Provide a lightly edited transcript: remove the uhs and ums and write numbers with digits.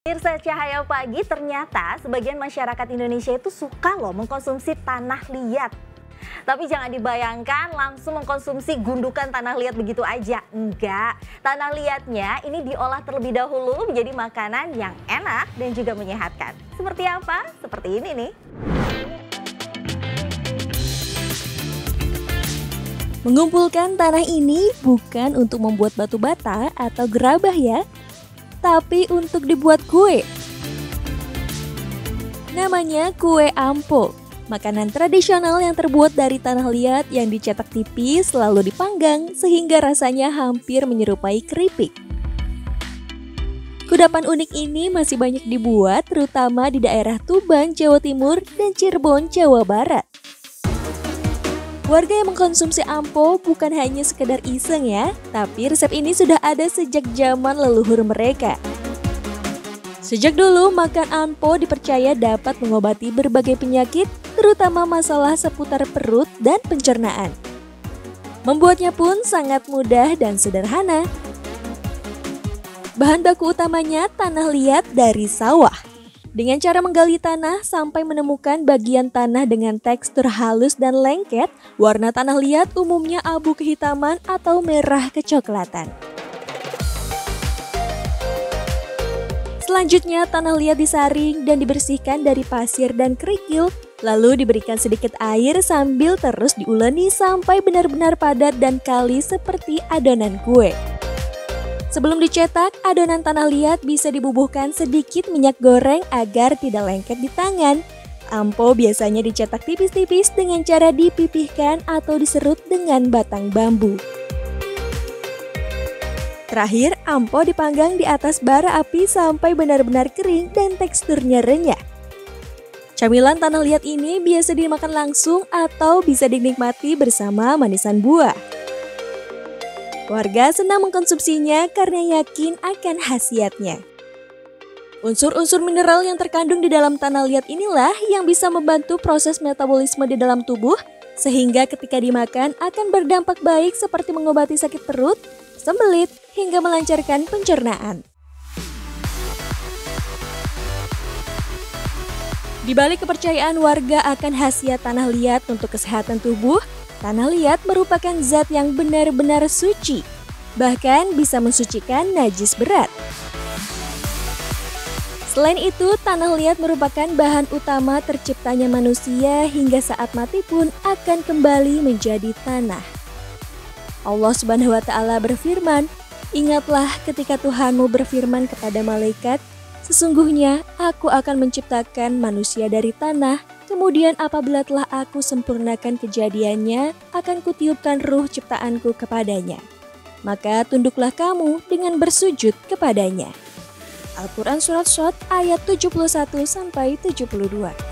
Pemirsa Cahaya Pagi, ternyata sebagian masyarakat Indonesia itu suka loh mengkonsumsi tanah liat. Tapi jangan dibayangkan langsung mengkonsumsi gundukan tanah liat begitu aja. Enggak, tanah liatnya ini diolah terlebih dahulu menjadi makanan yang enak dan juga menyehatkan. Seperti apa? Seperti ini nih. Mengumpulkan tanah ini bukan untuk membuat batu bata atau gerabah ya, tapi untuk dibuat kue. Namanya kue ampo, makanan tradisional yang terbuat dari tanah liat yang dicetak tipis lalu dipanggang sehingga rasanya hampir menyerupai keripik. Kudapan unik ini masih banyak dibuat terutama di daerah Tuban, Jawa Timur dan Cirebon, Jawa Barat. Warga yang mengkonsumsi ampo bukan hanya sekedar iseng ya, tapi resep ini sudah ada sejak zaman leluhur mereka. Sejak dulu, makan ampo dipercaya dapat mengobati berbagai penyakit, terutama masalah seputar perut dan pencernaan. Membuatnya pun sangat mudah dan sederhana. Bahan baku utamanya tanah liat dari sawah. Dengan cara menggali tanah sampai menemukan bagian tanah dengan tekstur halus dan lengket, warna tanah liat umumnya abu kehitaman atau merah kecoklatan. Selanjutnya, tanah liat disaring dan dibersihkan dari pasir dan kerikil, lalu diberikan sedikit air sambil terus diuleni sampai benar-benar padat dan kali seperti adonan kue. Sebelum dicetak, adonan tanah liat bisa dibubuhkan sedikit minyak goreng agar tidak lengket di tangan. Ampo biasanya dicetak tipis-tipis dengan cara dipipihkan atau diserut dengan batang bambu. Terakhir, ampo dipanggang di atas bara api sampai benar-benar kering dan teksturnya renyah. Camilan tanah liat ini biasa dimakan langsung atau bisa dinikmati bersama manisan buah. Warga senang mengkonsumsinya karena yakin akan khasiatnya. Unsur-unsur mineral yang terkandung di dalam tanah liat inilah yang bisa membantu proses metabolisme di dalam tubuh, sehingga ketika dimakan akan berdampak baik seperti mengobati sakit perut, sembelit, hingga melancarkan pencernaan. Di balik kepercayaan warga akan khasiat tanah liat untuk kesehatan tubuh, tanah liat merupakan zat yang benar-benar suci, bahkan bisa mensucikan najis berat. Selain itu, tanah liat merupakan bahan utama terciptanya manusia hingga saat mati pun akan kembali menjadi tanah. Allah Subhanahu wa Ta'ala berfirman, "Ingatlah ketika Tuhanmu berfirman kepada malaikat, sesungguhnya aku akan menciptakan manusia dari tanah. Kemudian apabila telah aku sempurnakan kejadiannya, akan kutiupkan ruh ciptaanku kepadanya. Maka tunduklah kamu dengan bersujud kepadanya." Al-Quran Surat Shad ayat 71-72.